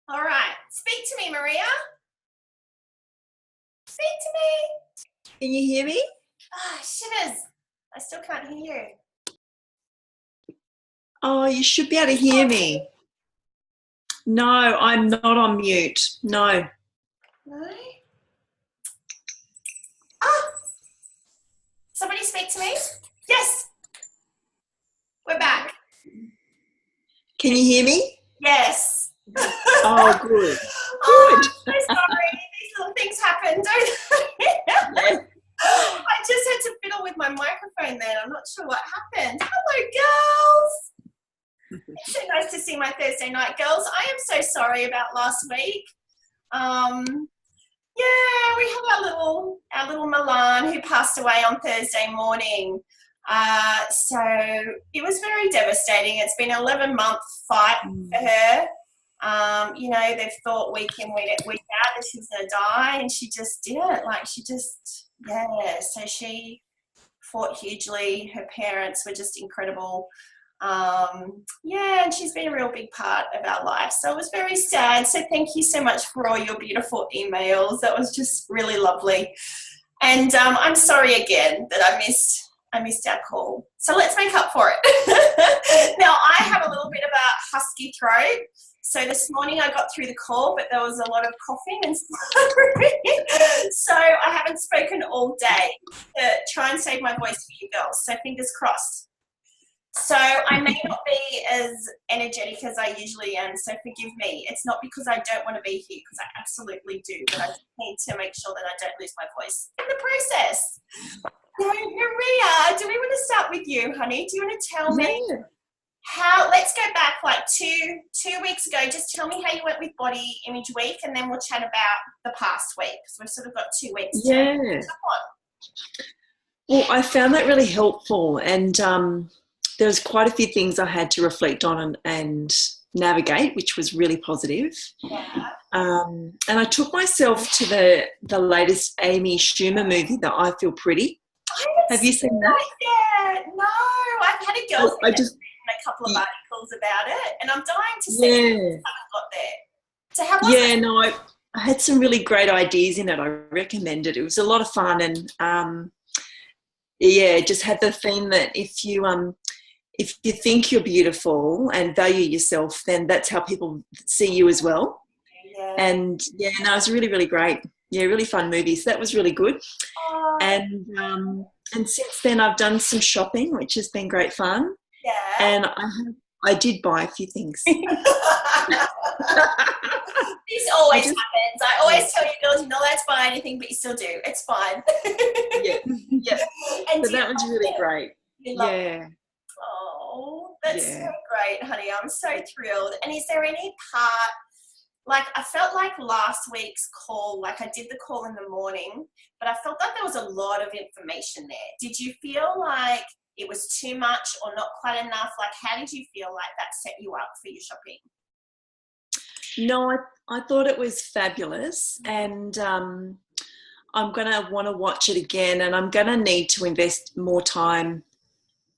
All right. Speak to me, Maria. Speak to me. Can you hear me? Ah, shivers. I still can't hear you. Oh, you should be able to hear me. No, I'm not on mute. No. No? Ah! Somebody speak to me? Yes. We're back. Can you hear me? Yes. Oh, good. Oh, Good. I'm so sorry. These little things happen, don't they? Yeah. I just had to fiddle with my microphone then. I'm not sure what happened. Hello, girls. It's so nice to see my Thursday night girls. I am so sorry about last week. Yeah, we had our little Milan who passed away on Thursday morning. So it was very devastating. It's been an 11-month fight for her. They've thought week in, week out that she was going to die, and she just didn't. So she fought hugely. Her parents were just incredible. And she's been a real big part of our life. So it was very sad. So thank you so much for all your beautiful emails. That was just really lovely. And I'm sorry again that I missed our call. So let's make up for it. Now I have a little bit of a husky throat. So this morning I got through the call, but there was a lot of coughing and stuff. So I haven't spoken all day to try and save my voice for you girls. So fingers crossed. So I may not be as energetic as I usually am, so forgive me. It's not because I don't want to be here, because I absolutely do, but I just need to make sure that I don't lose my voice in the process. So Maria, do we want to start with you, honey? Do you want to tell me let's go back like two weeks ago, just tell me how you went with Body Image Week, and then we'll chat about the past week, because we've sort of got 2 weeks to jump on. Well, I found that really helpful, and there's quite a few things I had to reflect on and navigate, which was really positive. Yeah. And I took myself to the latest Amy Schumer movie, The I Feel Pretty. Have you seen that? Yeah, no. I've had a girlfriend that's written a couple of articles about it, and I'm dying to see it. I haven't got there. So how was it? No, I had some really great ideas in it. I recommend it. It was a lot of fun, and just had the theme that if you think you're beautiful and value yourself, then that's how people see you as well. Yeah. And it was really, really great. Yeah, really fun movie. So that was really good. Oh. And since then I've done some shopping, which has been great fun. Yeah. And I did buy a few things. This always happens. I always tell you girls, you're not allowed to buy anything, but you still do. It's fine. Yeah. And so that was really great. Yeah. Oh, that's so great, honey. I'm so thrilled. And is there any part, like I felt like last week's call, like I did the call in the morning, but I felt like there was a lot of information there. Did you feel like it was too much or not quite enough? Like how did you feel like that set you up for your shopping? No, I thought it was fabulous, and I'm going to want to watch it again, and I'm going to need to invest more time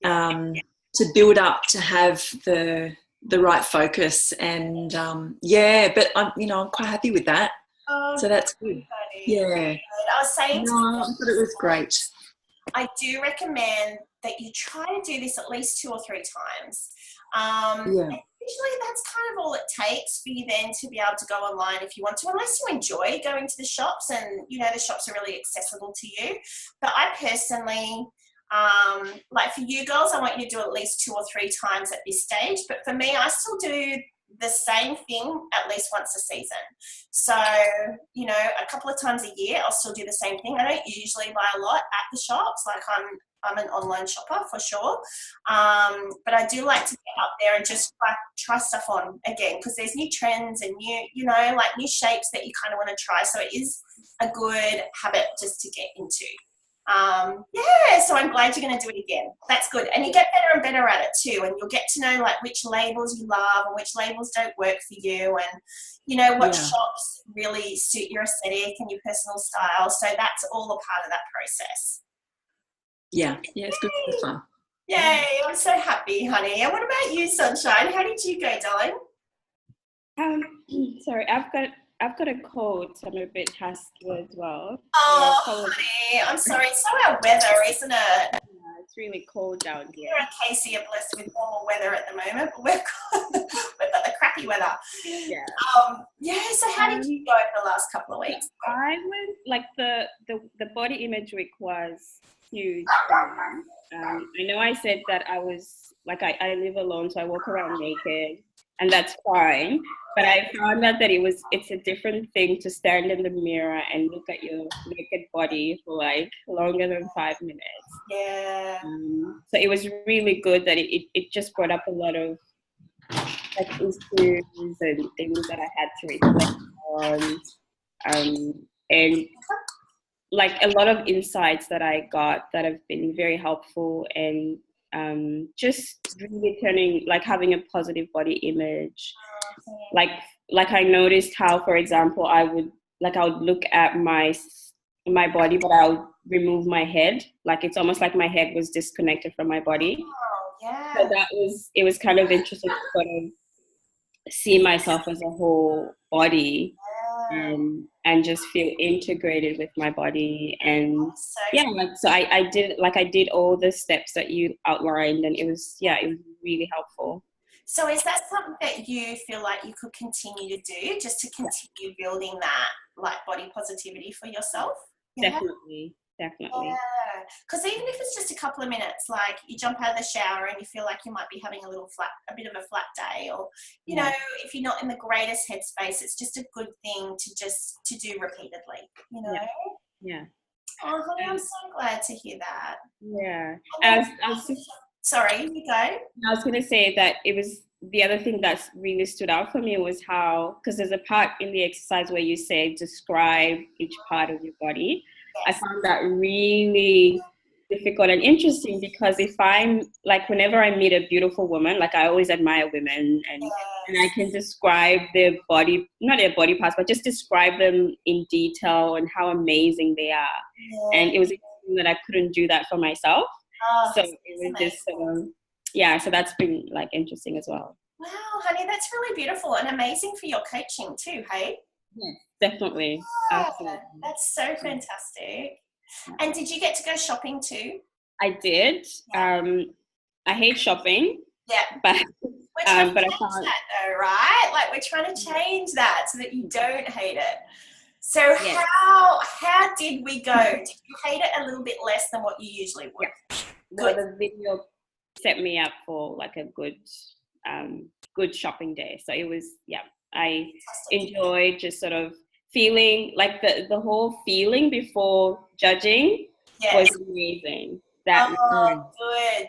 to build up to have the right focus, and but I'm quite happy with that. So that's good. Yeah. I was saying I thought it was great. I do recommend that you try to do this at least 2 or 3 times. Usually that's kind of all it takes for you then to be able to go online if you want to, unless you enjoy going to the shops and, the shops are really accessible to you. But I personally, like for you girls, I want you to do at least 2 or 3 times at this stage. But for me, I still do the same thing at least once a season. So, a couple of times a year, I'll still do the same thing. I don't usually buy a lot at the shops. Like I'm an online shopper for sure. But I do like to get up there and just like try stuff on again, because there's new trends and new shapes that you kind of want to try. So it is a good habit just to get into. So I'm glad you're going to do it again. That's good. And you get better and better at it too. And you'll get to know like which labels you love and which labels don't work for you, and what shops really suit your aesthetic and your personal style. So that's all a part of that process. Yeah, it's good for fun. Yay, I'm so happy, honey. And what about you, Sunshine? How did you go, darling? Sorry, I've got a cold, so I'm a bit husky as well. Oh, honey, I'm sorry. It's so our weather, isn't it? Yeah, it's really cold down here. Here in Casey are blessed with normal weather at the moment, but we've got the crappy weather. Yeah. So how did you go over the last couple of weeks? I went, like, the body image week was huge. I know I said that I was, like, I live alone, so I walk around naked, and that's fine. But I found out that it's a different thing to stand in the mirror and look at your naked body for like longer than 5 minutes. Yeah. So it was really good that it just brought up a lot of like issues and things that I had to reflect on, and like a lot of insights that I got that have been very helpful, and just really having a positive body image. Like I noticed how, for example, I would look at my body, but I would remove my head. Like it's almost like my head was disconnected from my body. Oh, yeah. So it was kind of interesting to sort of see myself as a whole body, and just feel integrated with my body. And so I did all the steps that you outlined, and it was really helpful. So is that something that you feel like you could continue to do, just to continue building that like body positivity for yourself? Definitely. Yeah, because even if it's just a couple of minutes, like you jump out of the shower and you feel like you might be having a bit of a flat day, or you know, if you're not in the greatest headspace, it's just a good thing to do repeatedly. You know. Yeah. Oh, honey, I'm so glad to hear that. Yeah. Sorry, you go. I was going to say that it was the other thing that's really stood out for me was how, because there's a part in the exercise where you say describe each part of your body. Yes. I found that really difficult and interesting, because if I'm like, whenever I meet a beautiful woman, like I always admire women, and I can describe their body, not their body parts, but just describe them in detail and how amazing they are. Yeah. And it was interesting that I couldn't do that for myself. Oh, so it was just so that's been like interesting as well. Wow, honey, that's really beautiful and amazing for your coaching too, hey? Yeah, definitely. Yeah, that's so fantastic. And did you get to go shopping too? I did. Yeah. I hate shopping. Yeah. But we're trying to change that though, right? Like we're trying to change that so that you don't hate it. So how did we go? Did you hate it a little bit less than what you usually would? Yeah. Well, the video set me up for like a good shopping day. So it was, I enjoyed just sort of feeling like the whole feeling before judging was amazing. Good.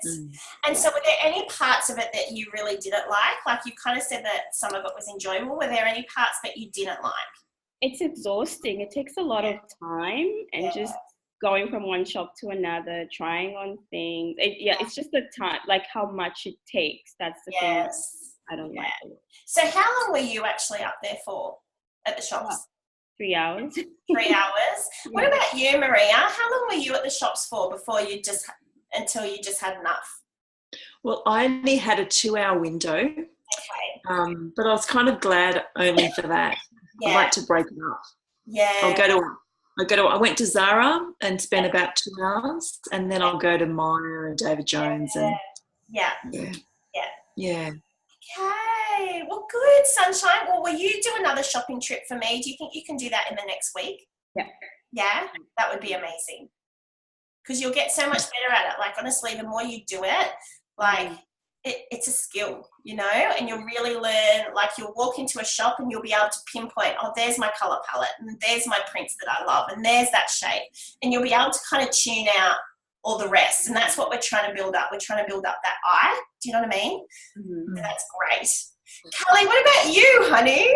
And so were there any parts of it that you really didn't like? Like you kind of said that some of it was enjoyable. Were there any parts that you didn't like? It's exhausting. It takes a lot of time, and just going from one shop to another, trying on things. It's just the time, like how much it takes. That's the thing I don't like. So how long were you actually up there for at the shops? 3 hours. 3 hours. What about you, Maria? How long were you at the shops for until you just had enough? Well, I only had a 2-hour window. Okay. But I was kind of glad only for that. I like to break it up. Yeah. I went to Zara and spent about 2 hours, and then I'll go to Myer and David Jones Yeah. Okay. Well, good, Sunshine. Well, will you do another shopping trip for me? Do you think you can do that in the next week? Yeah. Yeah? That would be amazing. Because you'll get so much better at it. Like, honestly, the more you do it, like, it's a skill, you know, and you'll really learn. Like, you'll walk into a shop and you'll be able to pinpoint, oh, there's my colour palette, and there's my prints that I love, and there's that shape. And you'll be able to kind of tune out all the rest. And that's what we're trying to build up. We're trying to build up that eye. Do you know what I mean? Mm-hmm. So that's great. Kelly, what about you, honey?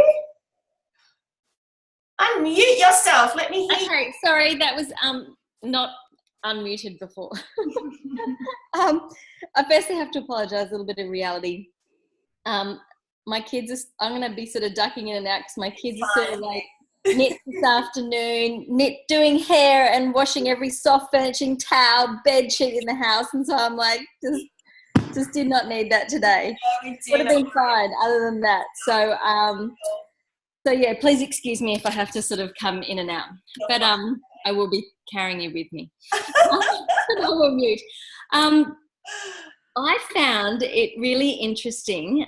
Unmute yourself. Let me hear you. Okay, sorry, that was not unmuted before. I firstly have to apologise, a little bit of reality. My kids I'm going to be sort of ducking in and out because my kids are sort of like knit this afternoon, doing hair and washing every soft furnishing, towel, bed sheet in the house. And so I'm like just Just did not need that today. Yeah, would have been fine other than that. So yeah, please excuse me if I have to sort of come in and out. But I will be carrying you with me. I will mute. I found it really interesting.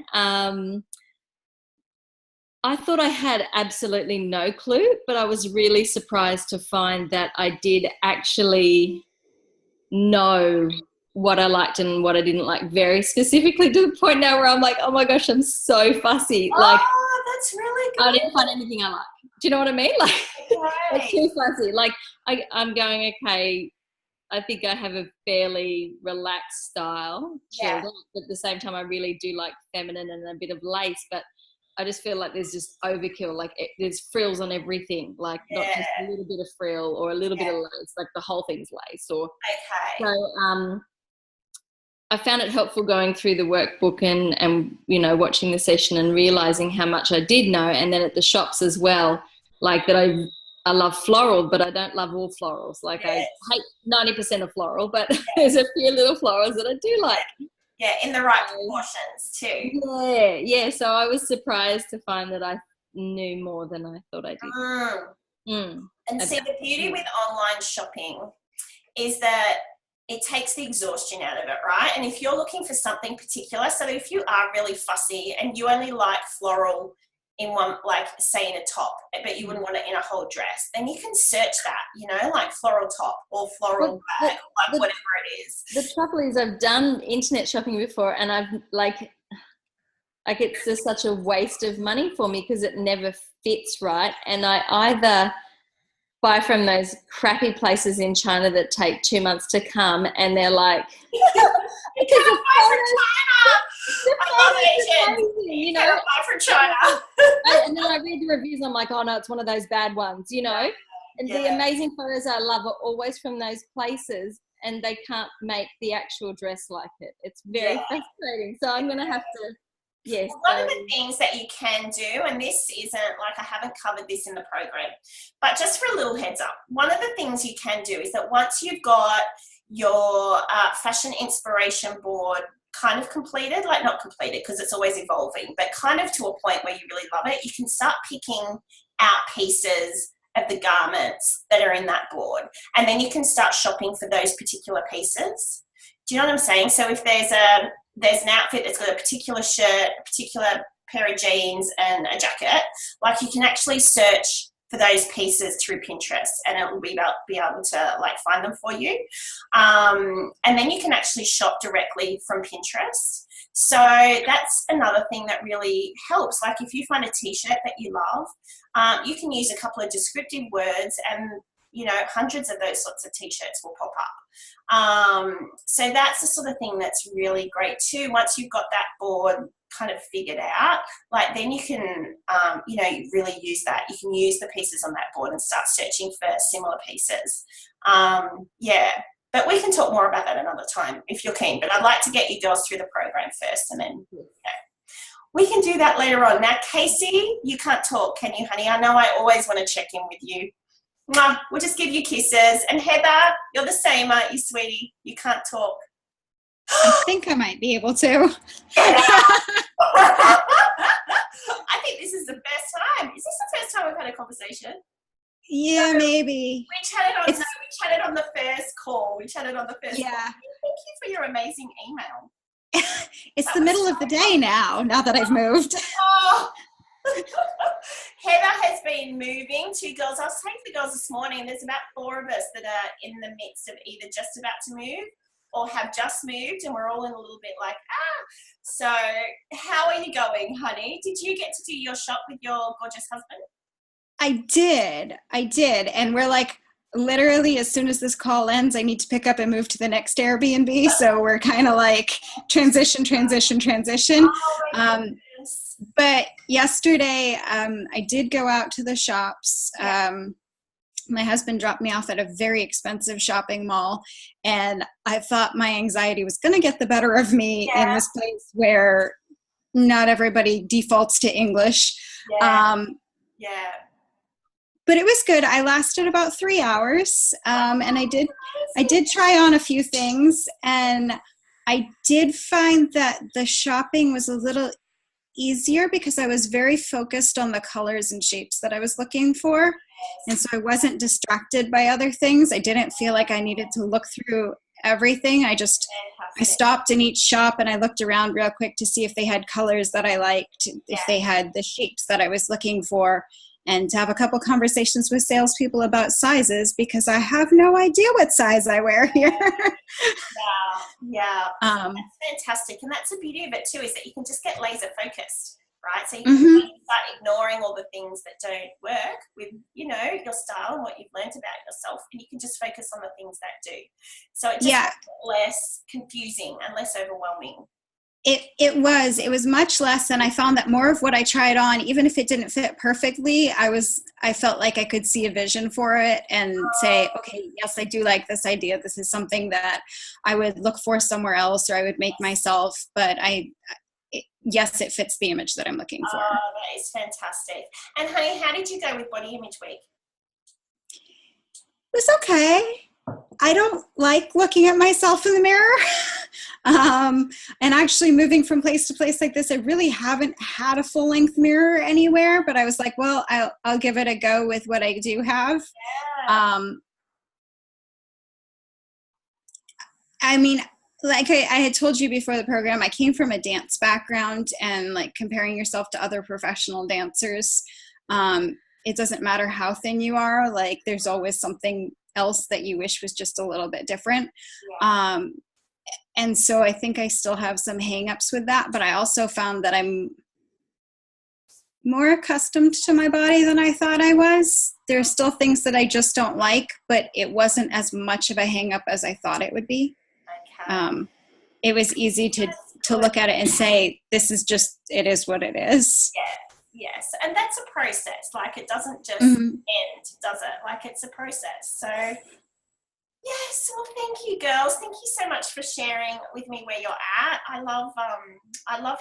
I thought I had absolutely no clue, but I was really surprised to find that I did actually know what I liked and what I didn't like very specifically, to the point now where I'm like, oh my gosh, I'm so fussy. Like, that's really good. I didn't find anything I like. Do you know what I mean? Like, it's too fussy. Like, I'm going, okay, I think I have a fairly relaxed style, chilled out, but at the same time, I really do like feminine and a bit of lace, but I just feel like there's just overkill. Like, there's frills on everything, like not just a little bit of frill or a little bit of lace, like the whole thing's lace. Or so I found it helpful going through the workbook and you know, watching the session and realizing how much I did know, and then at the shops as well, like that I love floral, but I don't love all florals. Like, I hate 90% of floral, but there's a few little florals that I do like. Yeah, in the right proportions too. Yeah. So I was surprised to find that I knew more than I thought I did. And see, the beauty with online shopping is that it takes the exhaustion out of it, right? And if you're looking for something particular, so if you are really fussy and you only like floral in one, like say in a top, but you wouldn't want it in a whole dress, then you can search that, you know, like floral top or floral bag, like whatever it is. The trouble is, I've done internet shopping before, and I've like it's just such a waste of money for me because it never fits right. And I either buy from those crappy places in China that take 2 months to come, and they're like, you can't buy from China. I love Asians. You know, buy from China. And then I read the reviews, I'm like, oh no, it's one of those bad ones, you know. And the amazing photos I love are always from those places, and they can't make the actual dress like it. It's very frustrating. So I'm going to have to. Yes. One of the things that you can do, and this isn't like, I haven't covered this in the program, but just for a little heads up, one of the things you can do is that once you've got your fashion inspiration board kind of completed, like not completed because it's always evolving, but kind of to a point where you really love it, you can start picking out pieces of the garments that are in that board, and then you can start shopping for those particular pieces. Do you know what I'm saying? So if there's an outfit that's got a particular shirt, a particular pair of jeans and a jacket, like you can actually search for those pieces through Pinterest, and it will be able to like find them for you. And then you can actually shop directly from Pinterest. So that's another thing that really helps. Like if you find a t-shirt that you love, you can use a couple of descriptive words, and you know, hundreds of those sorts of t-shirts will pop up. So that's the sort of thing that's really great too. Once you've got that board kind of figured out, like then you can, you know, really use that. You can use the pieces on that board and start searching for similar pieces. But we can talk more about that another time if you're keen. But I'd like to get you girls through the program first, and then we can do that later on. Now, Casey, you can't talk, can you, honey? I know I always want to check in with you. Mwah, we'll just give you kisses. And Heather, you're the same, aren't you, sweetie? You can't talk. I think I might be able to. I think this is the best time. Is this the first time we've had a conversation? Yeah, maybe. We chatted on the first call. Thank you for your amazing email. It's the middle of the day now that I've moved. Oh. Heather has been moving. 2 girls. I was saying to the girls this morning, there's about 4 of us that are in the midst of either just about to move or have just moved, and we're all in a little bit like, So how are you going, honey? Did you get to do your shop with your gorgeous husband? I did. And we're like, literally as soon as this call ends, I need to pick up and move to the next Airbnb. So we're kind of like transition. But yesterday, I did go out to the shops. My husband dropped me off at a very expensive shopping mall, and I thought my anxiety was going to get the better of me in this place where not everybody defaults to English. But it was good. I lasted about 3 hours, and I did try on a few things, and I did find that the shopping was a little easier because I was very focused on the colors and shapes that I was looking for. And so I wasn't distracted by other things. I didn't feel like I needed to look through everything. I stopped in each shop and I looked around real quick to see if they had colors that I liked, if they had the shapes that I was looking for, and to have a couple conversations with salespeople about sizes, because I have no idea what size I wear here. Yeah. Um, That's fantastic. And that's the beauty of it too, is that you can just get laser focused, right? So you can start ignoring all the things that don't work with, you know, your style and what you've learned about yourself, and you can just focus on the things that do. So it just makes it less confusing and less overwhelming. It was much less, and I found that more of what I tried on, even if it didn't fit perfectly, I felt like I could see a vision for it and say, okay, yes, I do like this idea. This is something that I would look for somewhere else, or I would make myself, but yes, it fits the image that I'm looking for. Oh, that is fantastic. And honey, how did you go with Body Image Week? It was okay. I don't like looking at myself in the mirror. And actually moving from place to place like this, I really haven't had a full length mirror anywhere, but I was like, well, I'll give it a go with what I do have. I mean, like I had told you before the program, I came from a dance background, and like comparing yourself to other professional dancers, it doesn't matter how thin you are, like there's always something else that you wish was just a little bit different. And so I think I still have some hang-ups with that, but I also found that I'm more accustomed to my body than I thought I was. There's still things that I just don't like, but it wasn't as much of a hang-up as I thought it would be. It was easy to look at it and say, this is just, it is what it is. Yes, and that's a process. Like, it doesn't just end, does it? Like, it's a process. So, yes, well, thank you, girls. Thank you so much for sharing with me where you're at. I love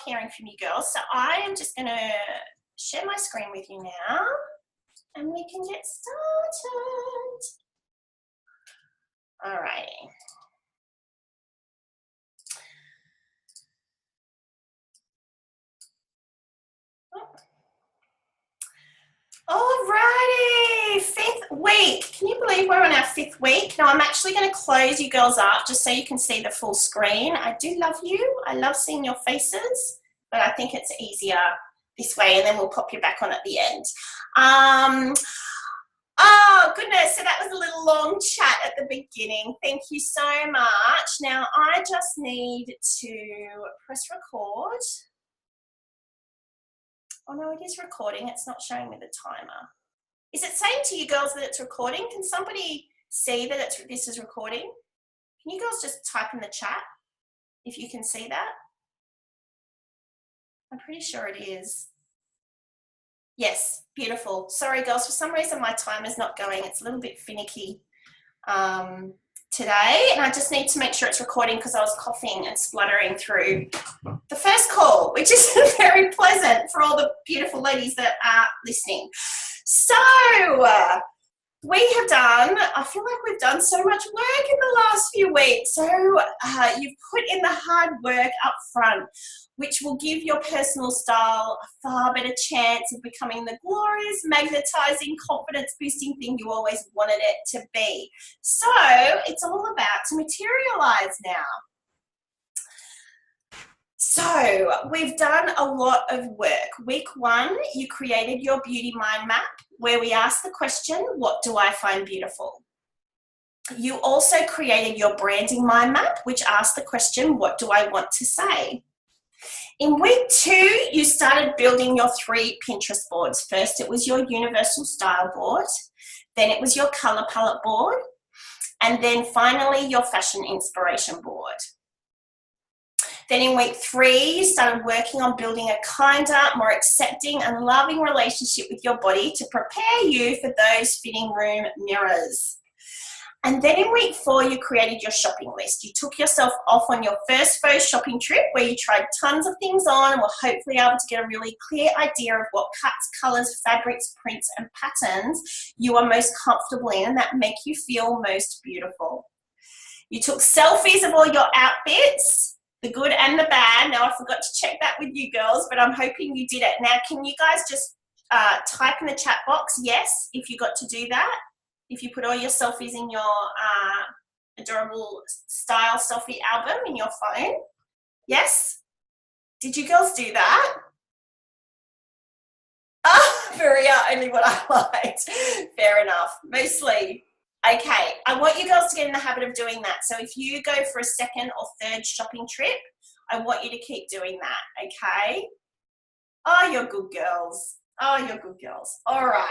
hearing from you girls. So I am just going to share my screen with you now, and we can get started. All righty. Alrighty, 5th week. Can you believe we're on our 5th week? Now I'm actually going to close you girls up just so you can see the full screen. I do love you. I love seeing your faces, but I think it's easier this way, and then we'll pop you back on at the end. Oh goodness, so that was a little long chat at the beginning. Thank you so much. Now I just need to press record. Oh no, it is recording. It's not showing me the timer. Is it saying to you girls that it's recording? Can somebody see that this is recording? Can you girls just type in the chat if you can see that? I'm pretty sure it is. Yes, beautiful. Sorry girls, for some reason my timer's not going. It's a little bit finicky today, and I just need to make sure it's recording because I was coughing and spluttering through the first call, which is very pleasant for all the beautiful ladies that are listening. So we have done, I feel like we've done so much work in the last few weeks. So you've put in the hard work up front, which will give your personal style a far better chance of becoming the glorious, magnetizing, confidence-boosting thing you always wanted it to be. So it's all about to materialize now. So we've done a lot of work. Week 1, you created your beauty mind map, where we asked the question, what do I find beautiful? You also created your branding mind map, which asked the question, what do I want to say? In week 2, you started building your 3 Pinterest boards. First, it was your universal style board. Then it was your color palette board. And then finally, your fashion inspiration board. Then in week 3, you started working on building a kinder, more accepting and loving relationship with your body to prepare you for those fitting room mirrors. And then in week 4, you created your shopping list. You took yourself off on your first faux shopping trip where you tried tons of things on and were hopefully able to get a really clear idea of what cuts, colors, fabrics, prints, and patterns you are most comfortable in and that make you feel most beautiful. You took selfies of all your outfits, the good and the bad. Now, I forgot to check that with you girls, but I'm hoping you did it. Now, can you guys just type in the chat box, yes, if you got to do that? If you put all your selfies in your adorable style selfie album in your phone? Yes? Did you girls do that? Maria, only what I liked. Fair enough. Mostly. Okay, I want you girls to get in the habit of doing that. So if you go for a second or third shopping trip, I want you to keep doing that, okay? Oh, you're good girls. Oh, you're good girls. All right.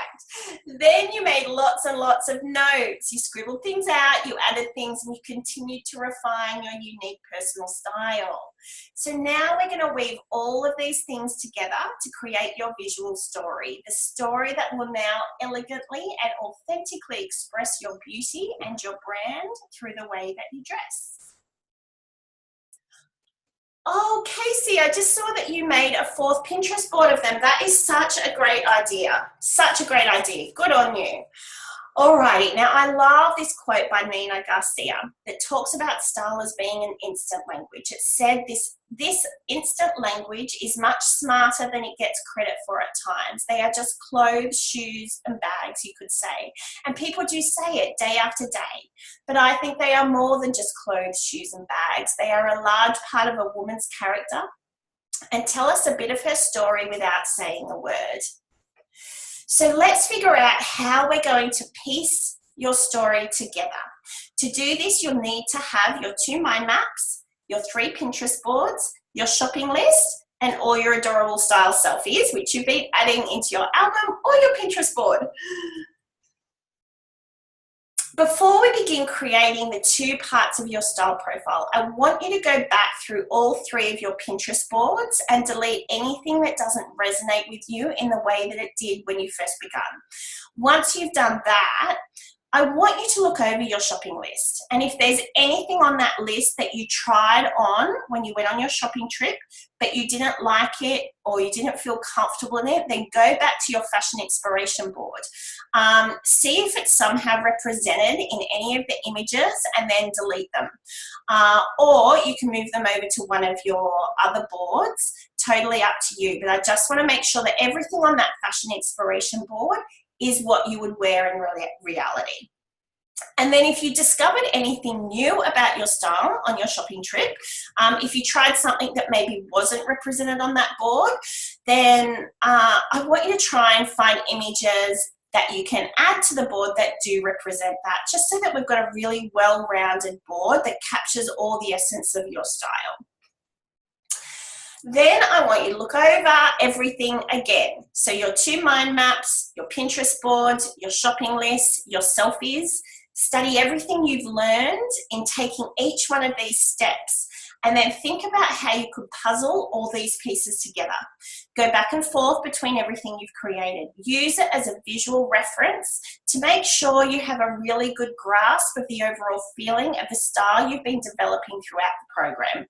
Then you made lots and lots of notes. You scribbled things out, you added things, and you continued to refine your unique personal style. So now we're going to weave all of these things together to create your visual story, the story that will now elegantly and authentically express your beauty and your brand through the way that you dress. Oh, Casey, I just saw that you made a 4th Pinterest board of them. That is such a great idea. Such a great idea. Good on you. Alrighty, now I love this quote by Nina Garcia that talks about style as being an instant language. It said this instant language is much smarter than it gets credit for at times. They are just clothes, shoes, and bags, you could say. And people do say it day after day. But I think they are more than just clothes, shoes, and bags. They are a large part of a woman's character and tell us a bit of her story without saying a word. So let's figure out how we're going to piece your story together. To do this, you'll need to have your 2 mind maps, your 3 Pinterest boards, your shopping list, and all your adorable style selfies, which you've been adding into your album or your Pinterest board. Before we begin creating the 2 parts of your style profile, I want you to go back through all 3 of your Pinterest boards and delete anything that doesn't resonate with you in the way that it did when you first began. Once you've done that, I want you to look over your shopping list. And if there's anything on that list that you tried on when you went on your shopping trip, but you didn't like it or you didn't feel comfortable in it, then go back to your fashion inspiration board. See if it's somehow represented in any of the images and then delete them. Or you can move them over to one of your other boards, totally up to you. But I just want to make sure that everything on that fashion inspiration board is what you would wear in reality. And then if you discovered anything new about your style on your shopping trip, if you tried something that maybe wasn't represented on that board, then I want you to try and find images that you can add to the board that do represent that, just so that we've got a really well-rounded board that captures all the essence of your style. Then I want you to look over everything again. So your 2 mind maps, your Pinterest boards, your shopping list, your selfies. Study everything you've learned in taking each one of these steps, and then think about how you could puzzle all these pieces together. Go back and forth between everything you've created. Use it as a visual reference to make sure you have a really good grasp of the overall feeling of the style you've been developing throughout the program.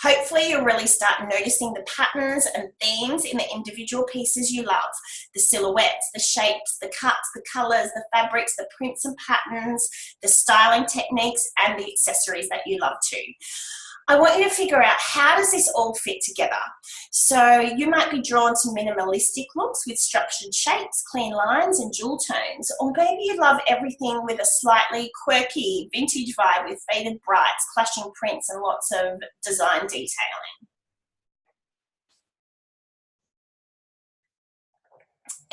Hopefully you'll really start noticing the patterns and themes in the individual pieces you love. The silhouettes, the shapes, the cuts, the colors, the fabrics, the prints and patterns, the styling techniques, and the accessories that you love too. I want you to figure out, how does this all fit together? So you might be drawn to minimalistic looks with structured shapes, clean lines, and jewel tones. Or maybe you love everything with a slightly quirky vintage vibe with faded brights, clashing prints, and lots of design detailing.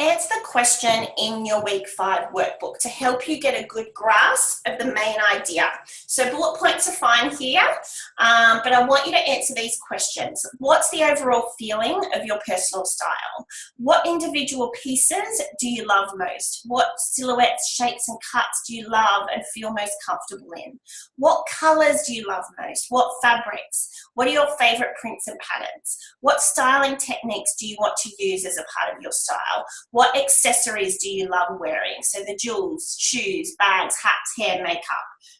Answer the question in your week 5 workbook to help you get a good grasp of the main idea. So bullet points are fine here, but I want you to answer these questions. What's the overall feeling of your personal style? What individual pieces do you love most? What silhouettes, shapes, and cuts do you love and feel most comfortable in? What colors do you love most? What fabrics? What are your favorite prints and patterns? What styling techniques do you want to use as a part of your style? What accessories do you love wearing? So the jewels, shoes, bags, hats, hair, makeup.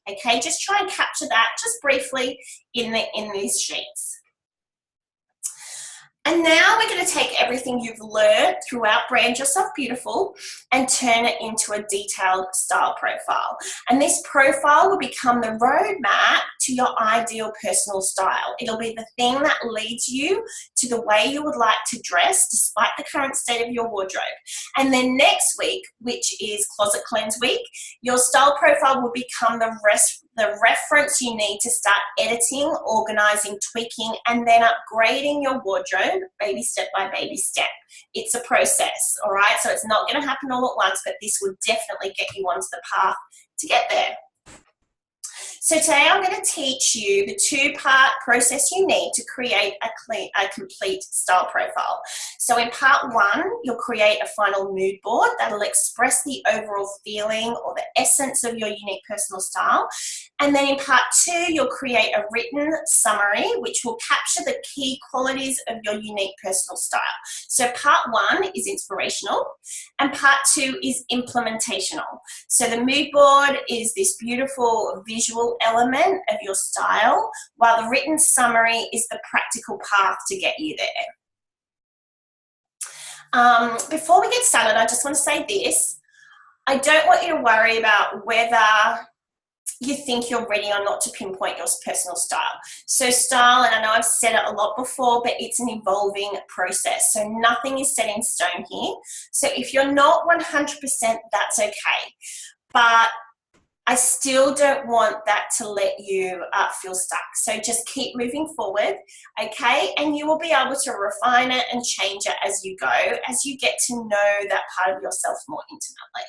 Okay, just try and capture that just briefly in these sheets. And now we're going to take everything you've learned throughout Brand Yourself Beautiful and turn it into a detailed style profile. And this profile will become the roadmap to your ideal personal style. It'll be the thing that leads you to the way you would like to dress despite the current state of your wardrobe. And then next week, which is Closet Cleanse Week, your style profile will become the reference you need to start editing, organizing, tweaking, and then upgrading your wardrobe baby step by baby step. It's a process, all right? So it's not going to happen all at once, but this will definitely get you onto the path to get there. So today I'm going to teach you the two-part process you need to create a complete style profile. So in part one, you'll create a final mood board that'll express the overall feeling or the essence of your unique personal style. And then in part two, you'll create a written summary which will capture the key qualities of your unique personal style. So part one is inspirational and part two is implementational. So the mood board is this beautiful visual element of your style, while the written summary is the practical path to get you there. Before we get started, I just want to say this. I don't want you to worry about whether you think you're ready or not to pinpoint your personal style. So style, and I know I've said it a lot before, but it's an evolving process. So nothing is set in stone here. So if you're not 100%, that's okay. But I still don't want that to let you feel stuck. So just keep moving forward, okay? And you will be able to refine it and change it as you go, as you get to know that part of yourself more intimately.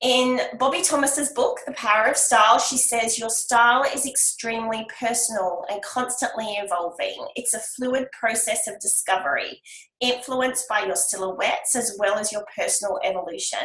In Bobbi Thomas's book, The Power of Style, she says, your style is extremely personal and constantly evolving. It's a fluid process of discovery, influenced by your silhouettes as well as your personal evolution.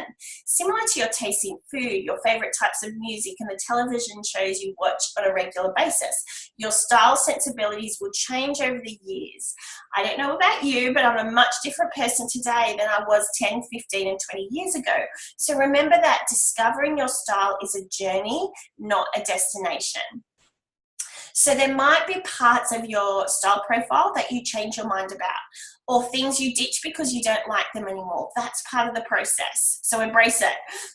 Similar to your taste in food, your favorite types of music, and the television shows you watch on a regular basis, your style sensibilities will change over the years. I don't know about you, but I'm a much different person today than I was 10, 15, and 20 years ago. So remember that discovering your style is a journey, not a destination. So there might be parts of your style profile that you change your mind about, or things you ditch because you don't like them anymore. That's part of the process. So embrace it.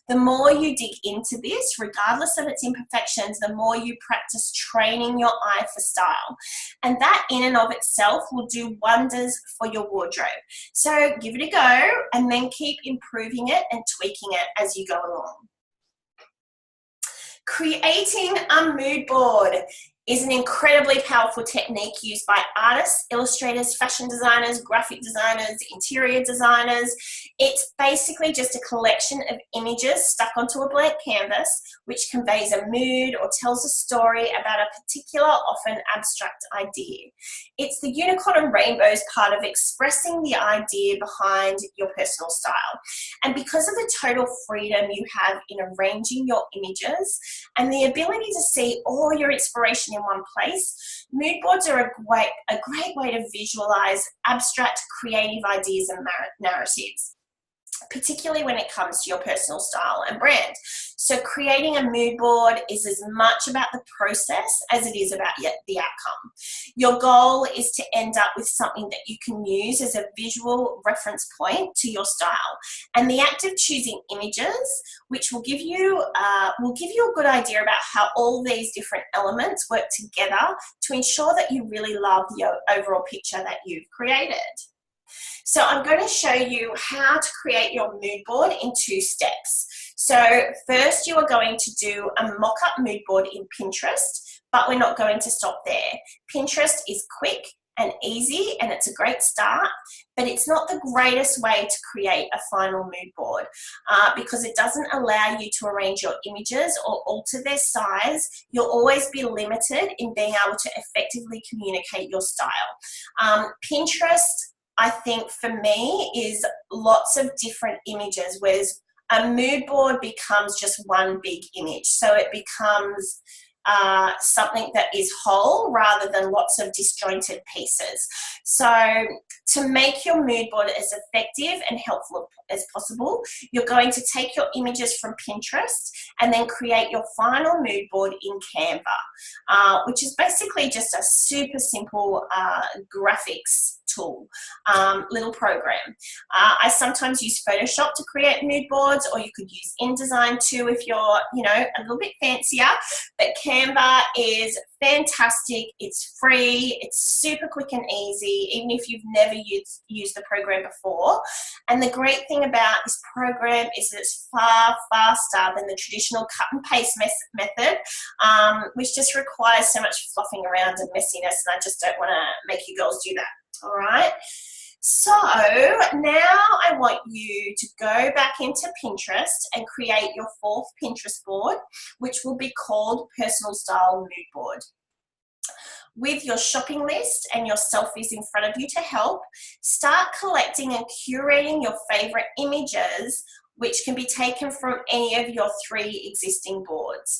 The more you dig into this, regardless of its imperfections, the more you practice training your eye for style. And that in and of itself will do wonders for your wardrobe. So give it a go and then keep improving it and tweaking it as you go along. Creating a mood board is an incredibly powerful technique used by artists, illustrators, fashion designers, graphic designers, interior designers. It's basically just a collection of images stuck onto a blank canvas, which conveys a mood or tells a story about a particular, often abstract idea. It's the unicorn and rainbows part of expressing the idea behind your personal style. And because of the total freedom you have in arranging your images and the ability to see all your inspiration in one place, mood boards are a great way to visualize abstract creative ideas and narratives, particularly when it comes to your personal style and brand. So creating a mood board is as much about the process as it is about the outcome. Your goal is to end up with something that you can use as a visual reference point to your style. And the act of choosing images, which will give you a good idea about how all these different elements work together to ensure that you really love the overall picture that you've created. So I'm going to show you how to create your mood board in 2 steps. So first you are going to do a mock-up mood board in Pinterest, but we're not going to stop there. Pinterest is quick and easy and it's a great start, but it's not the greatest way to create a final mood board because it doesn't allow you to arrange your images or alter their size. You'll always be limited in being able to effectively communicate your style. Pinterest, I think for me, is lots of different images, whereas a mood board becomes just one big image. So it becomes something that is whole rather than lots of disjointed pieces. So to make your mood board as effective and helpful as possible, you're going to take your images from Pinterest and then create your final mood board in Canva, which is basically just a super simple graphics tool, little program. I sometimes use Photoshop to create mood boards, or you could use InDesign too if you're, you know, a little bit fancier. But Canva is fantastic. It's free. It's super quick and easy, even if you've never used the program before. And the great thing about this program is that it's far faster than the traditional cut and paste method, which just requires so much fluffing around and messiness, and I just don't want to make you girls do that. All right, so now I want you to go back into Pinterest and create your 4th Pinterest board, which will be called Personal Style Mood Board. With your shopping list and your selfies in front of you to help, start collecting and curating your favorite images, which can be taken from any of your 3 existing boards,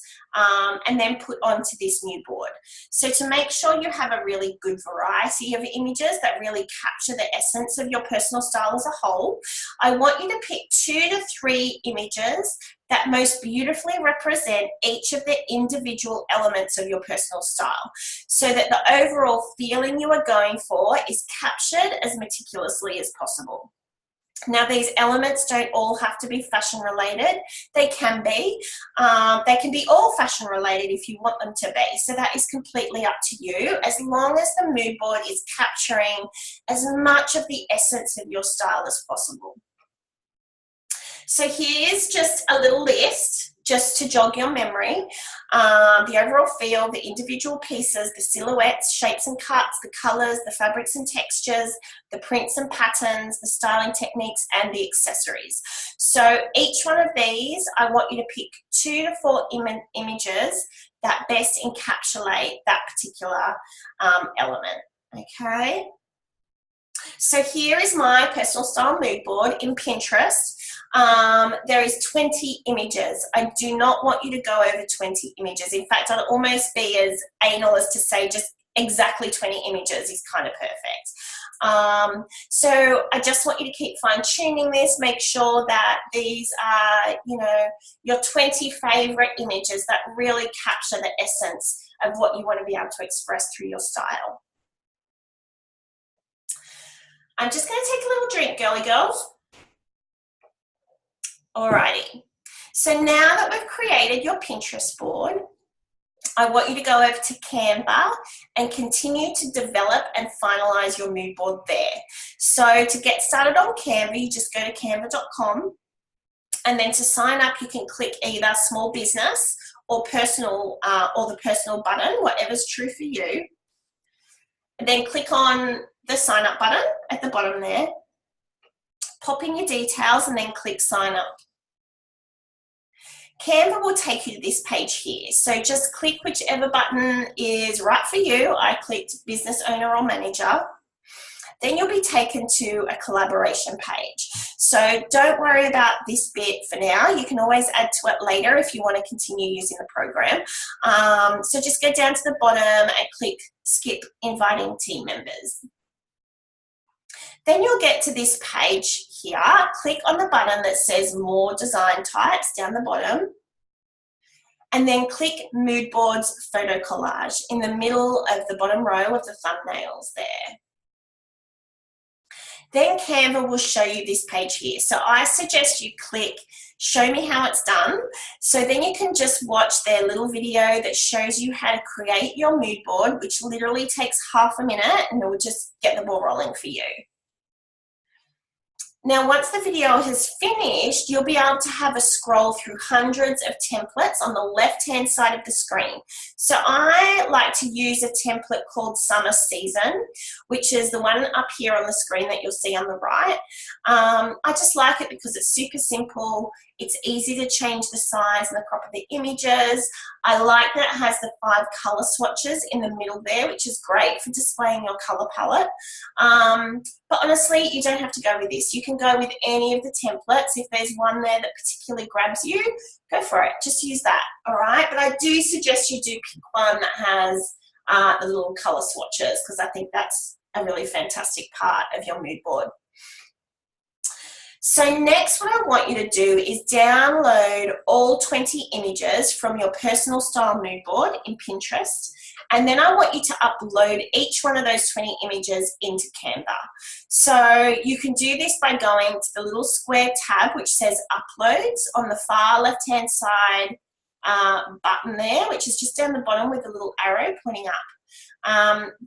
and then put onto this new board. So to make sure you have a really good variety of images that really capture the essence of your personal style as a whole, I want you to pick 2 to 3 images that most beautifully represent each of the individual elements of your personal style, so that the overall feeling you are going for is captured as meticulously as possible. Now, these elements don't all have to be fashion related. They can be. They can be all fashion related if you want them to be. So that is completely up to you, as long as the mood board is capturing as much of the essence of your style as possible. So here's just a little list, just to jog your memory. The overall feel, the individual pieces, the silhouettes, shapes and cuts, the colors, the fabrics and textures, the prints and patterns, the styling techniques, and the accessories. So each one of these, I want you to pick 2 to 4 images that best encapsulate that particular element, okay? So here is my personal style mood board in Pinterest. There is 20 images. I do not want you to go over 20 images. In fact, I'd almost be as anal as to say just exactly 20 images is kind of perfect. So I just want you to keep fine-tuning this. Make sure that these are, you know, your 20 favorite images that really capture the essence of what you want to be able to express through your style. I'm just going to take a little drink, girly girls. Alrighty. So now that we've created your Pinterest board, I want you to go over to Canva and continue to develop and finalize your mood board there. So to get started on Canva, you just go to canva.com, and then to sign up, you can click either small business or personal, or the personal button, whatever's true for you. And then click on the sign up button at the bottom there, pop in your details, and then click sign up. Canva will take you to this page here. So just click whichever button is right for you. I clicked business owner or manager. Then you'll be taken to a collaboration page. So don't worry about this bit for now. You can always add to it later if you want to continue using the program. So just go down to the bottom and click skip inviting team members. Then you'll get to this page here. Click on the button that says more design types down the bottom, and then click mood boards photo collage in the middle of the bottom row of the thumbnails there. Then Canva will show you this page here. So I suggest you click show me how it's done. So then you can just watch their little video that shows you how to create your mood board, which literally takes half a minute, and it will just get the ball rolling for you. Now, once the video has finished, you'll be able to have a scroll through hundreds of templates on the left-hand side of the screen. So I like to use a template called Summer Season, which is the one up here on the screen that you'll see on the right. I just like it because it's super simple. It's easy to change the size and the crop of the images. I like that it has the 5 color swatches in the middle there, which is great for displaying your color palette. But honestly, you don't have to go with this. You can go with any of the templates. If there's one there that particularly grabs you, go for it. Just use that, all right? But I do suggest you do pick one that has the little color swatches, because I think that's a really fantastic part of your mood board. So next, what I want you to do is download all 20 images from your personal style mood board in Pinterest. And then I want you to upload each one of those 20 images into Canva. So you can do this by going to the little square tab which says Uploads on the far left-hand side button there, which is just down the bottom with the little arrow pointing up.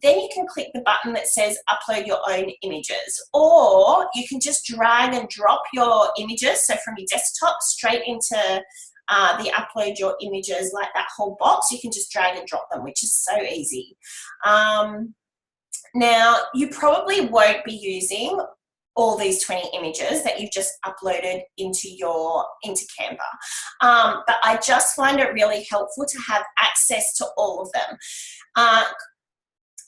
Then you can click the button that says Upload Your Own Images, or you can just drag and drop your images, so from your desktop straight into the Upload Your Images, like that whole box. You can just drag and drop them, which is so easy. Now, you probably won't be using all these 20 images that you've just uploaded into Canva. But I just find it really helpful to have access to all of them.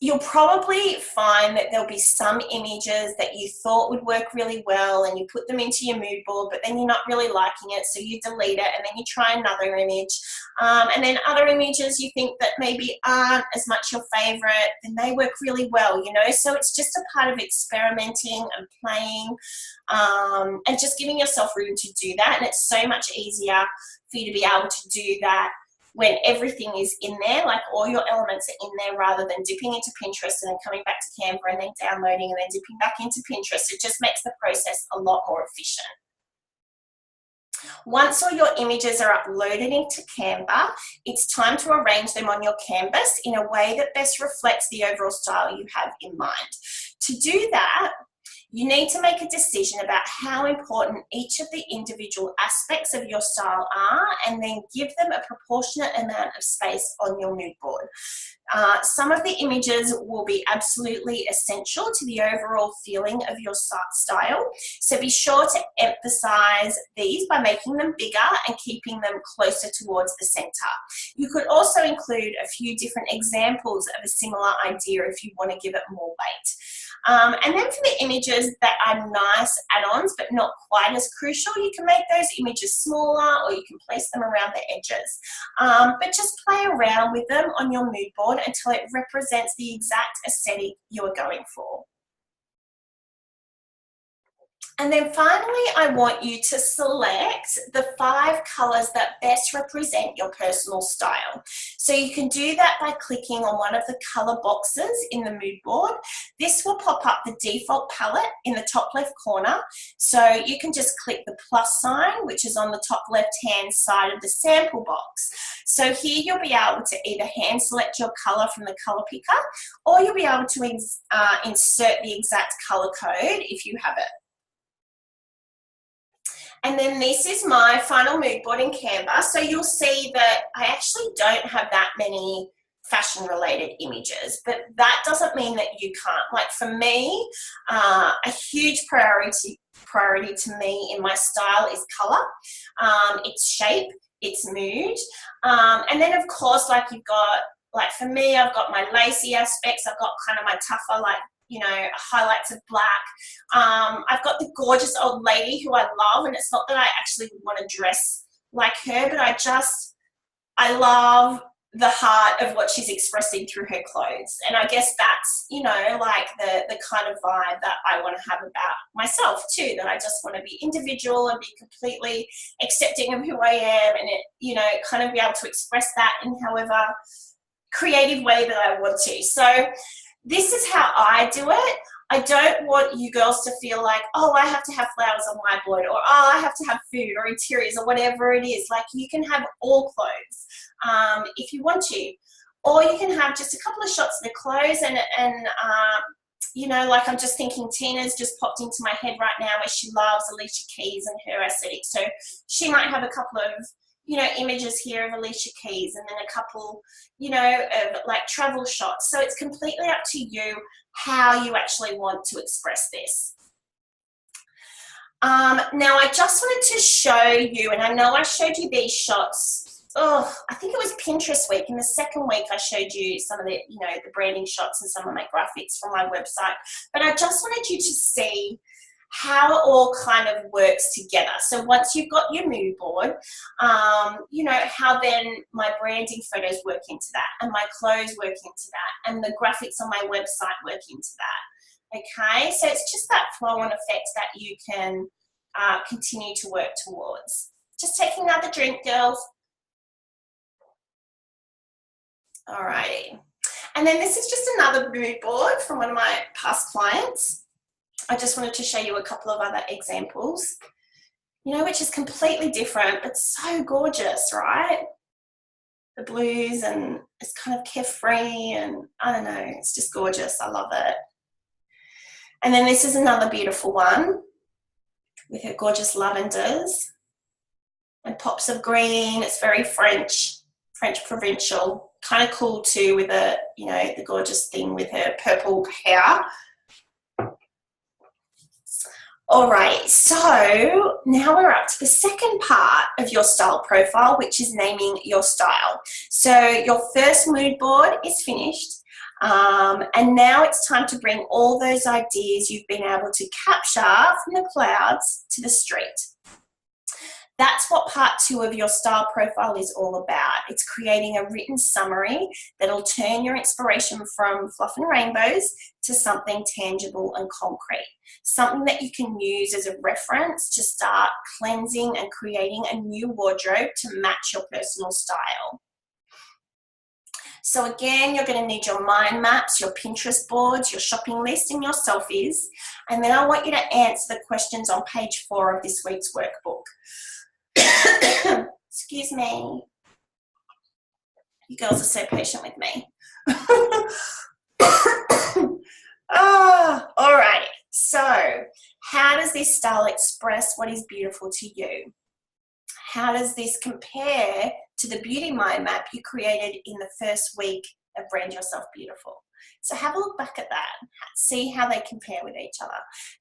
You'll probably find that there'll be some images that you thought would work really well and you put them into your mood board, but then you're not really liking it, so you delete it and then you try another image. And then other images you think that maybe aren't as much your favorite, and they work really well, you know? So it's just a part of experimenting and playing, and just giving yourself room to do that. And it's so much easier for you to be able to do that when everything is in there, like all your elements are in there, rather than dipping into Pinterest and then coming back to Canva and then downloading and then dipping back into Pinterest. It just makes the process a lot more efficient. Once all your images are uploaded into Canva, it's time to arrange them on your canvas in a way that best reflects the overall style you have in mind. To do that, you need to make a decision about how important each of the individual aspects of your style are, and then give them a proportionate amount of space on your mood board. Some of the images will be absolutely essential to the overall feeling of your style, so be sure to emphasize these by making them bigger and keeping them closer towards the center. You could also include a few different examples of a similar idea if you want to give it more weight. And then for the images that are nice add-ons but not quite as crucial, you can make those images smaller, or you can place them around the edges. But just play around with them on your mood board until it represents the exact aesthetic you are going for. And then finally, I want you to select the 5 colors that best represent your personal style. So you can do that by clicking on one of the color boxes in the mood board. This will pop up the default palette in the top left corner. So you can just click the plus sign, which is on the top left-hand side of the sample box. So here you'll be able to either hand select your color from the color picker, or you'll be able to insert the exact color code if you have it. And then this is my final mood board in Canva. So you'll see that I actually don't have that many fashion related images, but that doesn't mean that you can't. Like for me, a huge priority to me in my style is color, its shape, its mood. And then of course, like you've got, like for me, I've got my lacy aspects, I've got kind of my tougher, like, you know, highlights of black. I've got the gorgeous old lady who I love, and it's not that I actually want to dress like her, but I love the heart of what she's expressing through her clothes. And I guess that's, you know, like the kind of vibe that I want to have about myself too, that I just want to be individual and be completely accepting of who I am, and it, you know, kind of be able to express that in however creative way that I want to. So this is how I do it. I don't want you girls to feel like, oh, I have to have flowers on my board, or oh, I have to have food or interiors or whatever it is. Like you can have all clothes if you want to, or you can have just a couple of shots of the clothes and you know, like I'm just thinking Tina's just popped into my head right now where she loves Alicia Keys and her aesthetic. So she might have a couple of, you know, images here of Alicia Keys, and then a couple, you know, of like travel shots. So it's completely up to you how you actually want to express this. Now, I just wanted to show you, and I know I showed you these shots. Oh, I think it was Pinterest week. In the second week, I showed you some of the, the branding shots and some of my graphics from my website. But I just wanted you to see how it all kind of works together. So once you've got your mood board, how then my branding photos work into that, and my clothes work into that, and the graphics on my website work into that. Okay, so it's just that flow on effect that you can continue to work towards. Just taking another drink, girls. Alrighty. And then this is just another mood board from one of my past clients. I just wanted to show you a couple of other examples, which is completely different, but so gorgeous, right? The blues, and it's kind of carefree, and I don't know, it's just gorgeous. I love it. And then this is another beautiful one with her gorgeous lavenders and pops of green. It's very French provincial, kind of cool too, with the gorgeous thing with her purple hair. All right, so now we're up to the second part of your style profile, which is naming your style. So your first mood board is finished. And now it's time to bring all those ideas you've been able to capture from the clouds to the street. That's what part 2 of your style profile is all about. It's creating a written summary that'll turn your inspiration from fluff and rainbows to something tangible and concrete, something that you can use as a reference to start cleansing and creating a new wardrobe to match your personal style. So again, you're going to need your mind maps, your Pinterest boards, your shopping list, and your selfies. And then I want you to answer the questions on page 4 of this week's workbook. Excuse me. You girls are so patient with me. All right. So how does this style express what is beautiful to you? How does this compare to the beauty mind map you created in the first week of Brand Yourself Beautiful? So have a look back at that. See how they compare with each other.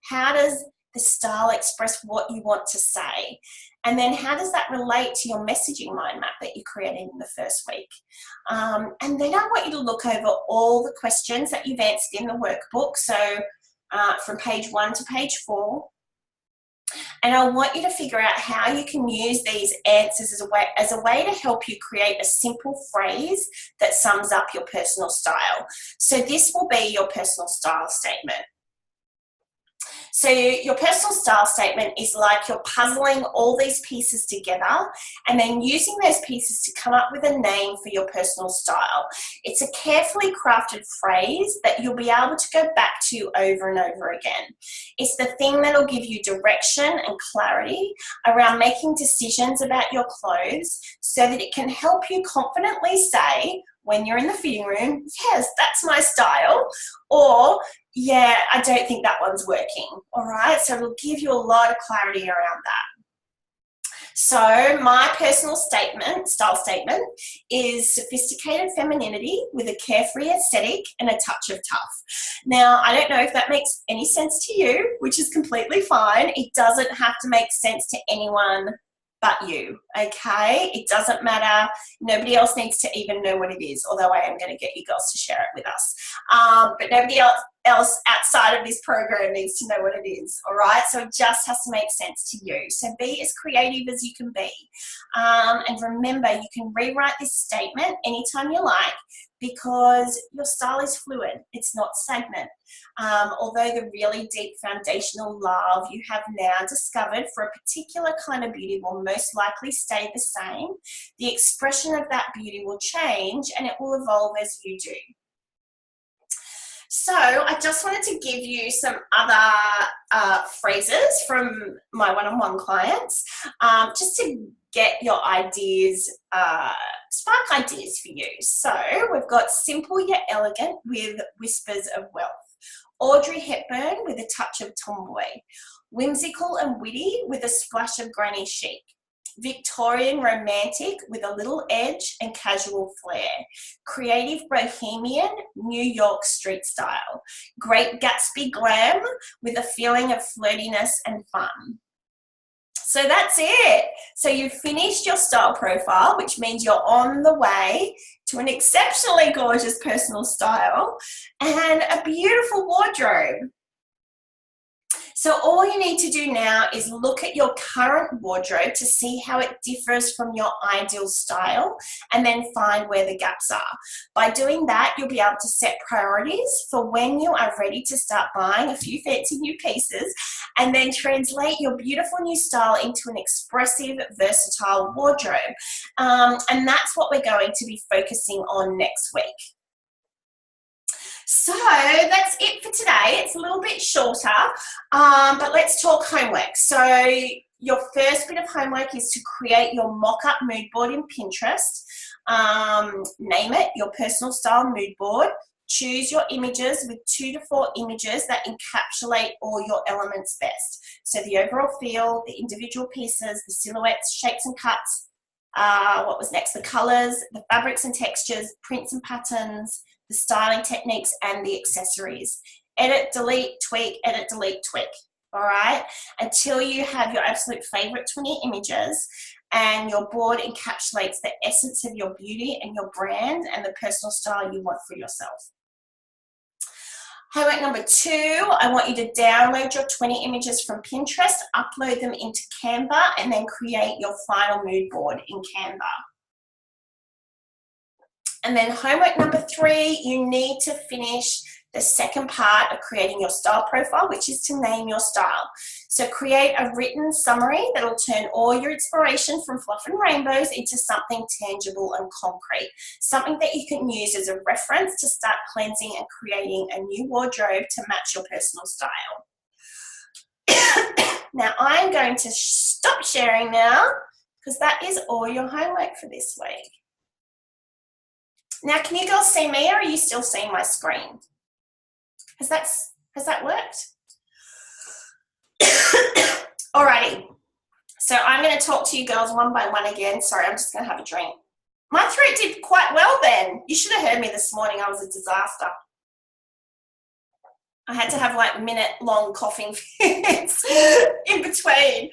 How does the style express what you want to say? And then how does that relate to your messaging mind map that you created in the first week? And then I want you to look over all the questions that you've answered in the workbook. So from page 1 to page 4. And I want you to figure out how you can use these answers as a way to help you create a simple phrase that sums up your personal style. So this will be your personal style statement. So your personal style statement is like you're puzzling all these pieces together and then using those pieces to come up with a name for your personal style. It's a carefully crafted phrase that you'll be able to go back to over and over again. It's the thing that'll give you direction and clarity around making decisions about your clothes so that it can help you confidently say, when you're in the fitting room, yes, that's my style, or yeah, I don't think that one's working. All right, so it'll give you a lot of clarity around that. So my personal style statement is sophisticated femininity with a carefree aesthetic and a touch of tough. Now, I don't know if that makes any sense to you, which is completely fine. It doesn't have to make sense to anyone but you, okay? It doesn't matter. Nobody else needs to even know what it is, although I am going to get you girls to share it with us. But nobody else outside of this program needs to know what it is, all right? So it just has to make sense to you. So be as creative as you can be. And remember, you can rewrite this statement anytime you like, because your style is fluid, it's not stagnant. Although the really deep foundational love you have now discovered for a particular kind of beauty will most likely stay the same, the expression of that beauty will change and it will evolve as you do. So I just wanted to give you some other phrases from my one-on-one clients, just to get your ideas, spark ideas for you. So we've got simple yet elegant with whispers of wealth. Audrey Hepburn with a touch of tomboy. Whimsical and witty with a splash of granny chic. Victorian romantic with a little edge and casual flair. Creative bohemian, New York street style. Great Gatsby glam with a feeling of flirtiness and fun. So that's it. So you've finished your style profile, which means you're on the way to an exceptionally gorgeous personal style and a beautiful wardrobe. So all you need to do now is look at your current wardrobe to see how it differs from your ideal style and then find where the gaps are. By doing that, you'll be able to set priorities for when you are ready to start buying a few fancy new pieces and then translate your beautiful new style into an expressive, versatile wardrobe. And that's what we're going to be focusing on next week. So that's it for today. It's a little bit shorter, but let's talk homework. So your first bit of homework is to create your mock-up mood board in Pinterest. Name it your personal style mood board. Choose your images with 2 to 4 images that encapsulate all your elements best. So the overall feel, the individual pieces, the silhouettes, shapes and cuts. What was next? The colors, the fabrics and textures, prints and patterns, the styling techniques and the accessories. Edit, delete, tweak, edit, delete, tweak. All right, until you have your absolute favorite 20 images and your board encapsulates the essence of your beauty and your brand and the personal style you want for yourself. Homework number 2, I want you to download your 20 images from Pinterest, upload them into Canva, and then create your final mood board in Canva. And then homework number 3, you need to finish the second part of creating your style profile, which is to name your style. So create a written summary that will turn all your inspiration from fluff and rainbows into something tangible and concrete, something that you can use as a reference to start cleansing and creating a new wardrobe to match your personal style. Now I'm going to stop sharing now because that is all your homework for this week. Now, can you girls see me or are you still seeing my screen? Has that worked? Alrighty. So I'm going to talk to you girls one by one again. Sorry, I'm just going to have a drink. My throat did quite well then. You should have heard me this morning. I was a disaster. I had to have like minute-long coughing fits in between.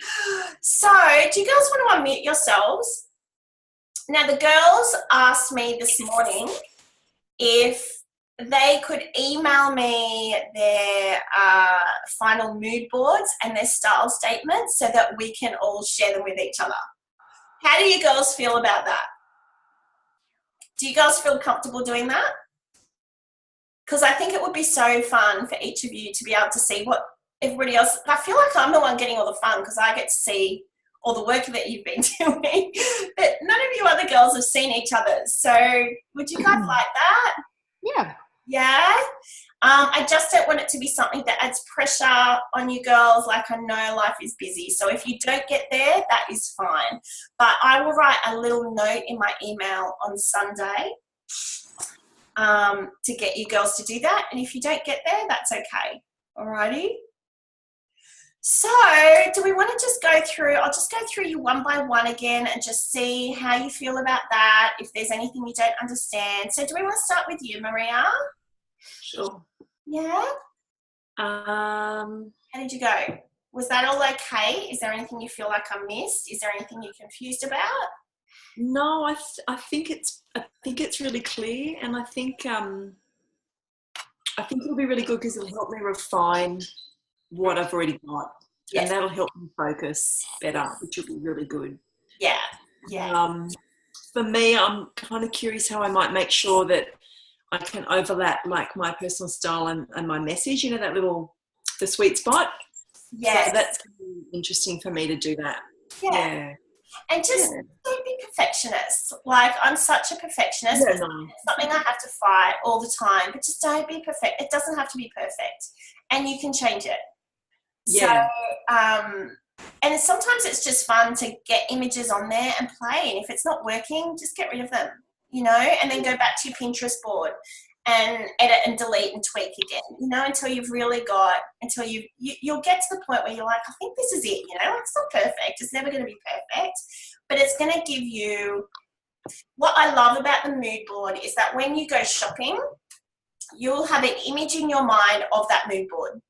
So do you girls want to unmute yourselves? Now, the girls asked me this morning if they could email me their final mood boards and their style statements so that we can all share them with each other. How do you girls feel about that? Do you girls feel comfortable doing that? Because I think it would be so fun for each of you to be able to see what everybody else, I feel like I'm the one getting all the fun because I get to see all the work that you've been doing, but none of you other girls have seen each other's. So would you guys like that? Yeah. Yeah? I just don't want it to be something that adds pressure on you girls. Like, I know life is busy. So if you don't get there, that is fine. But I will write a little note in my email on Sunday to get you girls to do that. And if you don't get there, that's okay. Alrighty? So do we want to just go through, I'll just go through you one by one again and just see how you feel about that, if there's anything you don't understand. So do we want to start with you, Maria? Sure. Yeah? How did you go? Was that all okay? Is there anything you feel like I missed? Is there anything you're confused about? No, I think it's really clear, and I think it'll be really good because it'll help me refine what I've already got. Yes. And that'll help me focus better, which will be really good. Yeah, yeah. For me, I'm kind of curious how I might make sure that I can overlap like my personal style and my message, you know, the sweet spot. Yes. So that's interesting for me to do that. Yeah. And just don't be perfectionist. Like, I'm such a perfectionist. Yeah, it's something I have to fight all the time, but just don't be perfect. It doesn't have to be perfect, and you can change it. Yeah. So, and sometimes it's just fun to get images on there and play. And if it's not working, just get rid of them, you know, and then go back to your Pinterest board and edit and delete and tweak again, you know, until you've really you'll get to the point where you're like, I think this is it, you know, it's not perfect. It's never going to be perfect, but it's going to give you, what I love about the mood board is that when you go shopping, you'll have an image in your mind of that mood board.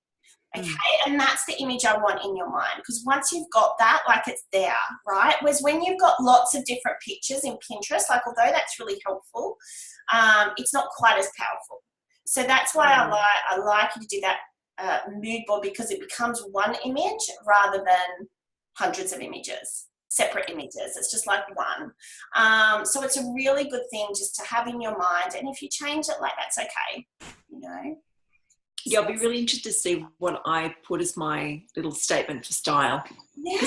Okay, and that's the image I want in your mind, because once you've got that, like, it's there, right? Whereas when you've got lots of different pictures in Pinterest, like, although that's really helpful, it's not quite as powerful. So that's why I like you to do that mood board, because it becomes one image rather than hundreds of images, separate images. It's just like one. So it's a really good thing just to have in your mind, and if you change it, like, that's okay, you know. Yeah, I'll be really interested to see what I put as my little statement for style. Yeah.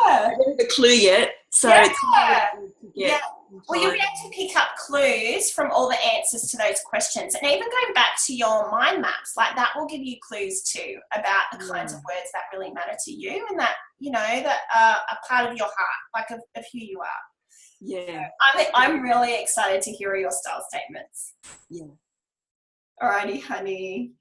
I don't have a clue yet, so Yeah. it's hard to get. Yeah. Well, you'll be able to pick up clues from all the answers to those questions, and even going back to your mind maps, like, that will give you clues too about the kinds of words that really matter to you, and that, you know, that are a part of your heart, like of who you are. Yeah. So I'm really excited to hear your style statements. Yeah. Alrighty, honey.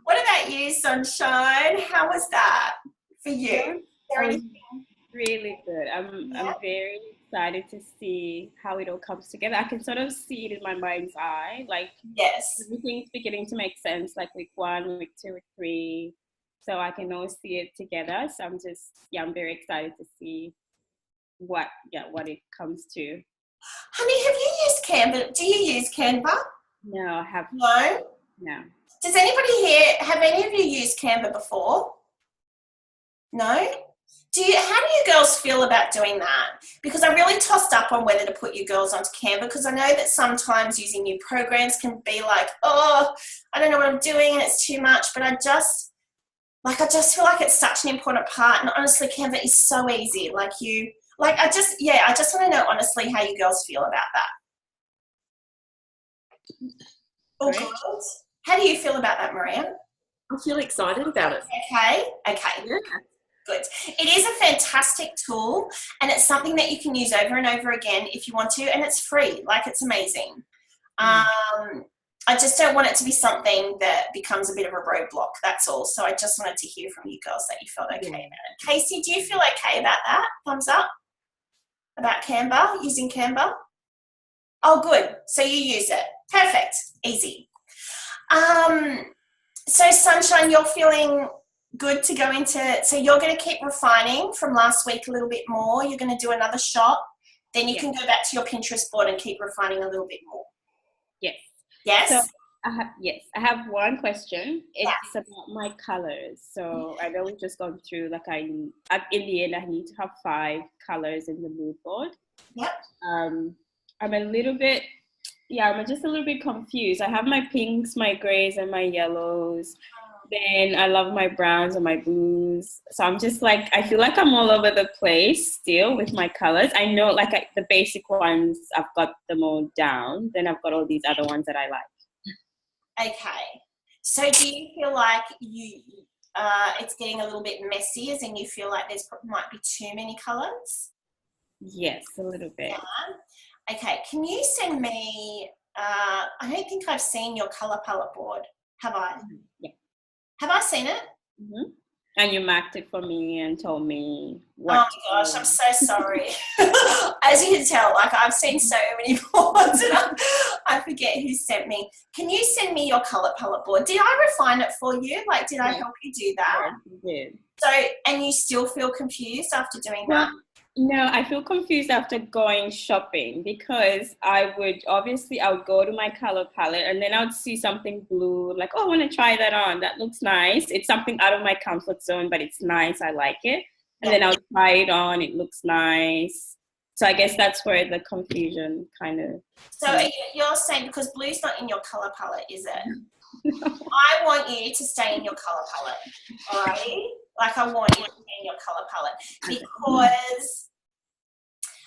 What about you, Sunshine? How was that for you? Really good. I'm very excited to see how it all comes together. I can sort of see it in my mind's eye, like, yes, everything's beginning to make sense, like week 1, week 2, week 3, so I can all see it together. So I'm very excited to see what it comes to. Honey, have you used Canva? Do you use Canva? No, I have No. Does anybody here, have any of you used Canva before? No? How do you girls feel about doing that? Because I really tossed up on whether to put you girls onto Canva, because I know that sometimes using new programs can be like, oh, I don't know what I'm doing and it's too much, but I just feel like it's such an important part, and honestly, Canva is so easy. I just want to know honestly how you girls feel about that. Oh, good. How do you feel about that, Maria? I feel excited about it. Okay. Yeah. Good. It is a fantastic tool, and it's something that you can use over and over again if you want to, and it's free. Like, it's amazing. I just don't want it to be something that becomes a bit of a roadblock, that's all. So I just wanted to hear from you girls that you felt okay about it. Casey, do you feel okay about that? Thumbs up about Canva, using Canva? Oh, good. So you use it. Perfect. Easy. So Sunshine, you're feeling good to go into, so you're going to keep refining from last week a little bit more. You're going to do another shot. Then you can go back to your Pinterest board and keep refining a little bit more. Yes. Yes? So I have one question. It's about my colors. So I know we've just gone through, like, in the end, I need to have 5 colors in the mood board. Yep. I'm just a little bit confused. I have my pinks, my grays, and my yellows. Then I love my browns and my blues. So I'm just like, I feel like I'm all over the place still with my colors. I know, like, the basic ones, I've got them all down. Then I've got all these other ones that I like. Okay. So do you feel like it's getting a little bit messy, as in you feel like might be too many colors? Yes, a little bit. Yeah. Okay. Can you send me, I don't think I've seen your color palette board. Have I? Yeah. Have I seen it? Mm-hmm. And you marked it for me and told me what. Oh my gosh, I'm so sorry. As you can tell, like, I've seen so many boards and I forget who sent me. Can you send me your color palette board? Did I refine it for you? Like, did I help you do that? Yeah, you did. So, and you still feel confused after doing that? No, I feel confused after going shopping, because I would go to my color palette and then I would see something blue, like, oh, I want to try that on. That looks nice. It's something out of my comfort zone, but it's nice. I like it. And then I'll try it on. It looks nice. So I guess that's where the confusion kind of. So you're saying, because blue's not in your color palette, is it? I want you to stay in your color palette, alrighty? Like, I want you to stay in your color palette, because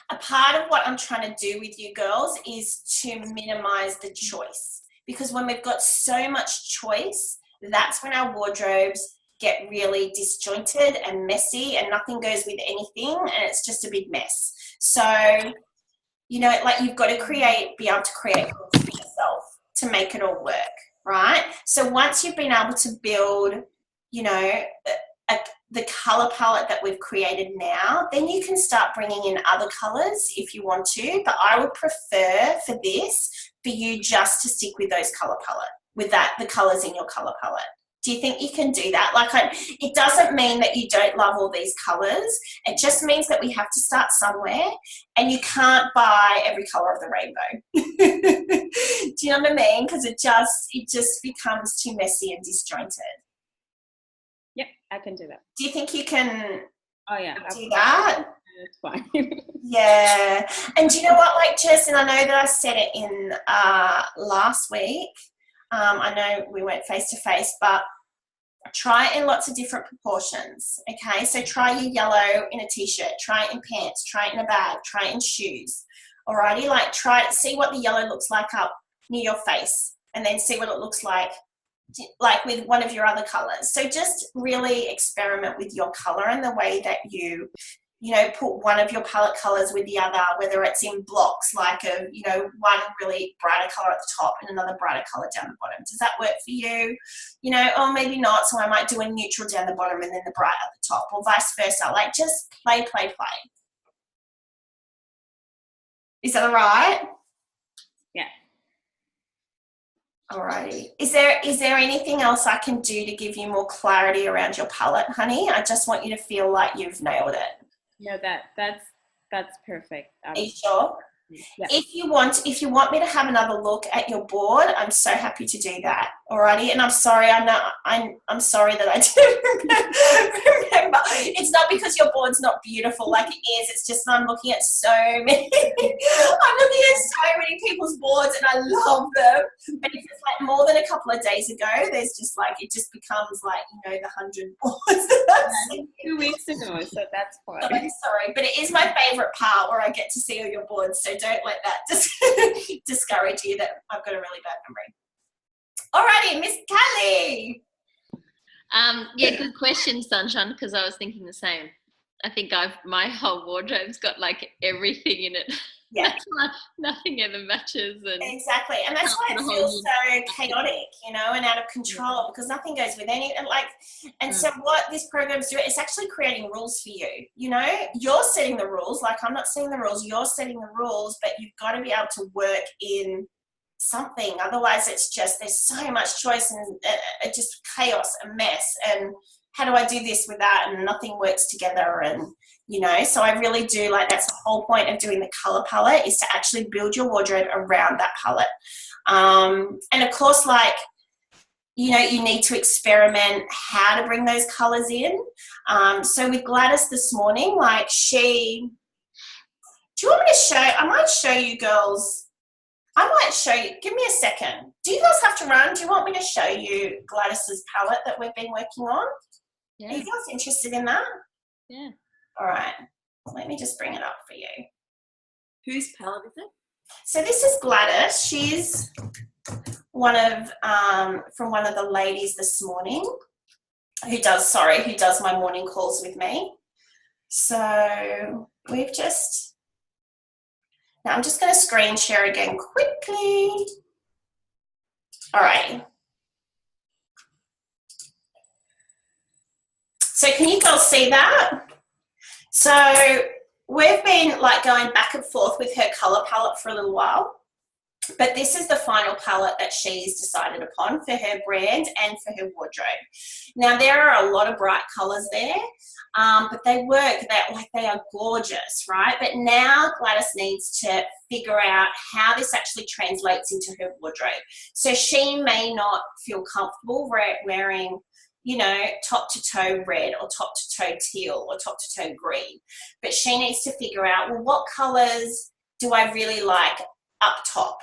a part of what I'm trying to do with you girls is to minimize the choice, because when we've got so much choice, that's when our wardrobes get really disjointed and messy and nothing goes with anything, and it's just a big mess. So, you know, like, you've got to be able to create for yourself to make it all work, right? So once you've been able to build, you know, the color palette that we've created now, then you can start bringing in other colors if you want to, but I would prefer for this for you just to stick with those color palette, with the colors in your color palette. Do you think you can do that? Like, it doesn't mean that you don't love all these colors. It just means that we have to start somewhere, and you can't buy every color of the rainbow. Do you know what I mean? Because it just becomes too messy and disjointed. Yep, I can do that. Do you think you can do that? That's fine. Yeah. And do you know what, like, Jess, and I know that I said it in last week, I know we went face to face, but try it in lots of different proportions. Okay, so try your yellow in a t-shirt, try it in pants, try it in a bag, try it in shoes. Alrighty, like, try it, see what the yellow looks like up near your face, and then see what it looks like with one of your other colors. So just really experiment with your color and the way that you put one of your palette colors with the other, whether it's in blocks, like one really brighter color at the top and another brighter color down the bottom. Does that work for you? Or maybe not. So I might do a neutral down the bottom and then the bright at the top, or vice versa. Like, just play. Is that all right? Yeah. Alrighty. Is there anything else I can do to give you more clarity around your palette, honey? I just want you to feel like you've nailed it. No, that's perfect. Are you sure? Yeah. If you want me to have another look at your board, I'm so happy to do that. Alrighty, and I'm sorry. I'm sorry that I didn't remember. It's not because your board's not beautiful, like it is. It's just I'm looking at so many. I'm looking at so many people's boards, and I love them. But if it's like more than a couple of days ago, there's just like it just becomes like the 100 boards. 2 weeks ago, so that's fine. I'm sorry, but it is my favorite part where I get to see all your boards. So don't let that discourage you that I've got a really bad memory. Alrighty, Miss Kelly. Yeah, good question, Sunshine, because I was thinking the same. I think my whole wardrobe's got like everything in it. Yeah. Nothing ever matches. And exactly. And that's why it feels so chaotic, and out of control, because nothing goes with any, and so what this program's doing, it's actually creating rules for you. You're setting the rules, like I'm not setting the rules, you're setting the rules, but you've got to be able to work in something. Otherwise it's just, there's so much choice and just chaos and mess, and how do I do this with that, and nothing works together, and so I really do, like, that's the whole point of doing the color palette, is to actually build your wardrobe around that palette. And of course, like, you need to experiment how to bring those colors in. So with Gladys this morning, like, do you want me to show, I might show you girls, give me a second. Do you guys have to run? Do you want me to show you Gladys's palette that we've been working on? Yeah. Are you guys interested in that? Yeah. All right, let me just bring it up for you. Whose palette is it? So this is Gladys. She's one of from one of the ladies this morning who does my morning calls with me. So now I'm just going to screen share again quickly. All right. So can you girls see that? So we've been like going back and forth with her color palette for a little while, but this is the final palette that she's decided upon for her brand and for her wardrobe. Now there are a lot of bright colors there, but they are gorgeous, right? But now Gladys needs to figure out how this actually translates into her wardrobe. So she may not feel comfortable wearing top to toe red or top to toe teal or top to toe green. But she needs to figure out, well, what colors do I really like up top?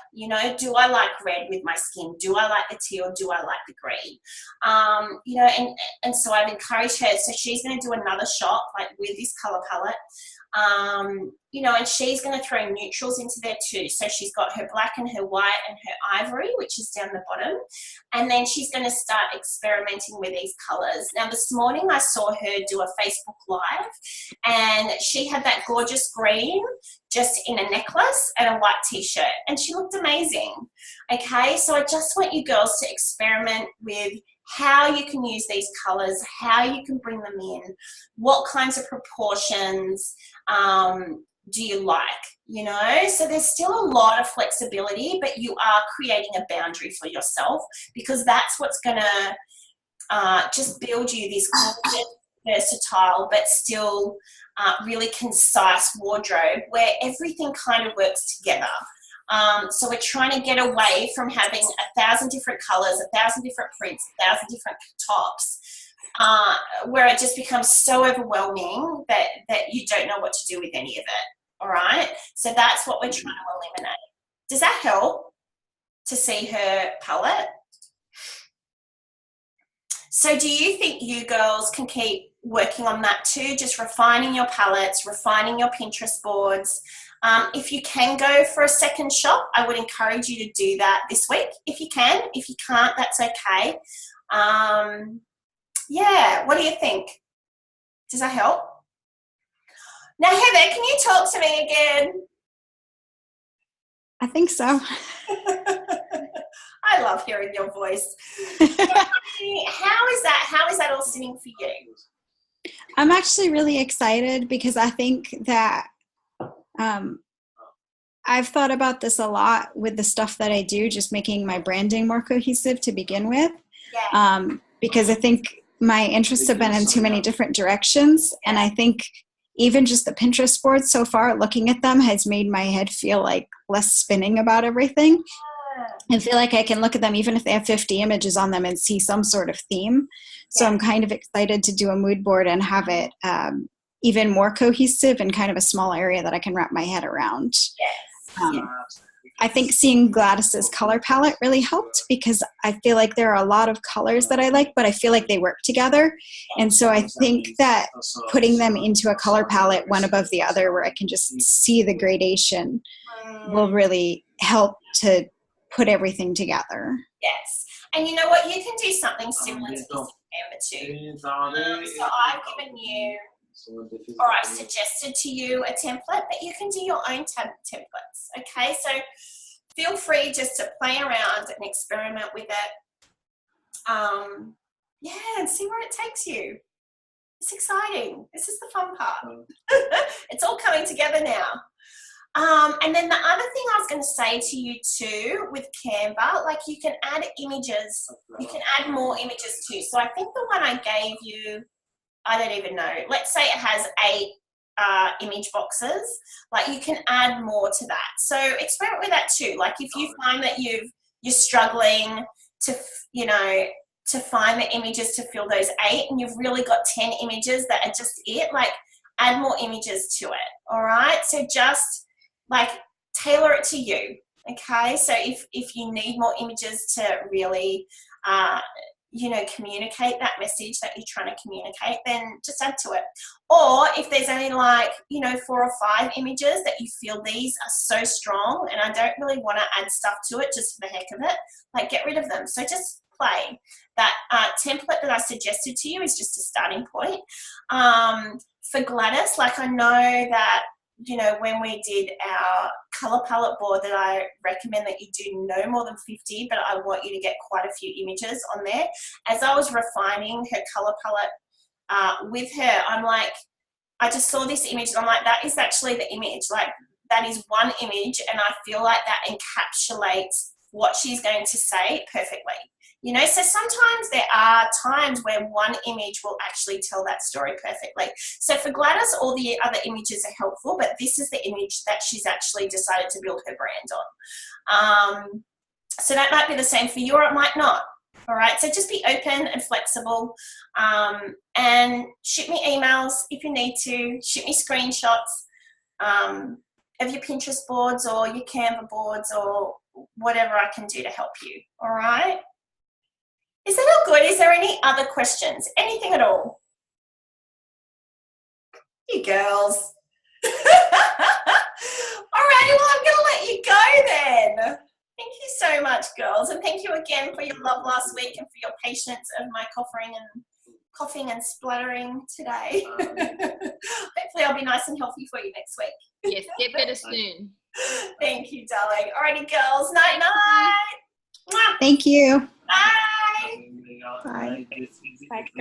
Do I like red with my skin? Do I like the teal? Do I like the green? And so I've encouraged her. So she's going to do another shot like with this color palette. And she's going to throw neutrals into there too. So she's got her black and her white and her ivory, which is down the bottom. And then she's going to start experimenting with these colors. Now, this morning I saw her do a Facebook Live, and she had that gorgeous green just in a necklace and a white t-shirt, and she looked amazing. Okay, so I just want you girls to experiment with how you can use these colors, how you can bring them in, what kinds of proportions do you like, So there's still a lot of flexibility, but you are creating a boundary for yourself, because that's what's going to just build you this gorgeous, versatile, but still really concise wardrobe where everything kind of works together. So we're trying to get away from having 1,000 different colors, 1,000 different prints, 1,000 different tops, where it just becomes so overwhelming that you don't know what to do with any of it. All right. So that's what we're trying to eliminate. Does that help to see her palette? So do you think you girls can keep working on that too? Just refining your palettes, refining your Pinterest boards. If you can go for a second shop, I would encourage you to do that this week if you can. If you can't, that's okay. Yeah, what do you think? Does that help? Now, Heather, can you talk to me again? I think so. I love hearing your voice. How is that? How is that all sitting for you? I'm actually really excited because I think that I've thought about this a lot with the stuff that I do, just making my branding more cohesive to begin with. Yeah. Because I think my interests have been in too many different directions. And I think even just the Pinterest boards so far, looking at them has made my head feel like less spinning about everything. I feel like I can look at them even if they have 50 images on them and see some sort of theme. So I'm kind of excited to do a mood board and have it even more cohesive in kind of a small area that I can wrap my head around. I think seeing Gladys's color palette really helped because I feel like there are a lot of colors that I like, but I feel like they work together. And so I think that putting them into a color palette one above the other where I can just see the gradation will really help to put everything together. Yes. And you know what? You can do something similar to this in Canva too. So I've given you, or I've suggested to you a template, but you can do your own templates. Okay, so feel free just to play around and experiment with it. Yeah, and see where it takes you. It's exciting. This is the fun part. It's all coming together now. And then the other thing I was going to say to you too with Canva, like you can add images. You can add more images too. So I think the one I gave you, I don't even know. Let's say it has 8 image boxes. Like you can add more to that. So experiment with that too. Like if you find that you're struggling to, you know, to find the images to fill those 8 and you've really got 10 images that are just it, like add more images to it. All right. So just like tailor it to you. Okay. So if you need more images to really, you know, communicate that message that you're trying to communicate, then just add to it. Or if there's only like, you know, 4 or 5 images that you feel these are so strong and I don't really want to add stuff to it just for the heck of it, like get rid of them. So just play. That template that I suggested to you is just a starting point. For Gladys, like I know that, you know, when we did our color palette board that I recommend that you do no more than 50, but I want you to get quite a few images on there. As I was refining her color palette with her, I'm like, I just saw this image and I'm like, that is actually the image. Like that is one image and I feel like that encapsulates what she's going to say perfectly. You know, so sometimes there are times where one image will actually tell that story perfectly. So for Gladys, all the other images are helpful, but this is the image that she's actually decided to build her brand on. So that might be the same for you or it might not. All right, so just be open and flexible and shoot me emails if you need to, shoot me screenshots of your Pinterest boards or your Canva boards or whatever I can do to help you, all right? Is that all good? Is there any other questions? Anything at all? You girls. All righty, well, I'm going to let you go then. Thank you so much, girls. And thank you again for your love last week and for your patience of my coughing and spluttering today. Hopefully I'll be nice and healthy for you next week. Yes, get better soon. Thank you, darling. All righty, girls. Night-night. Thank you. Bye. Bye. Bye.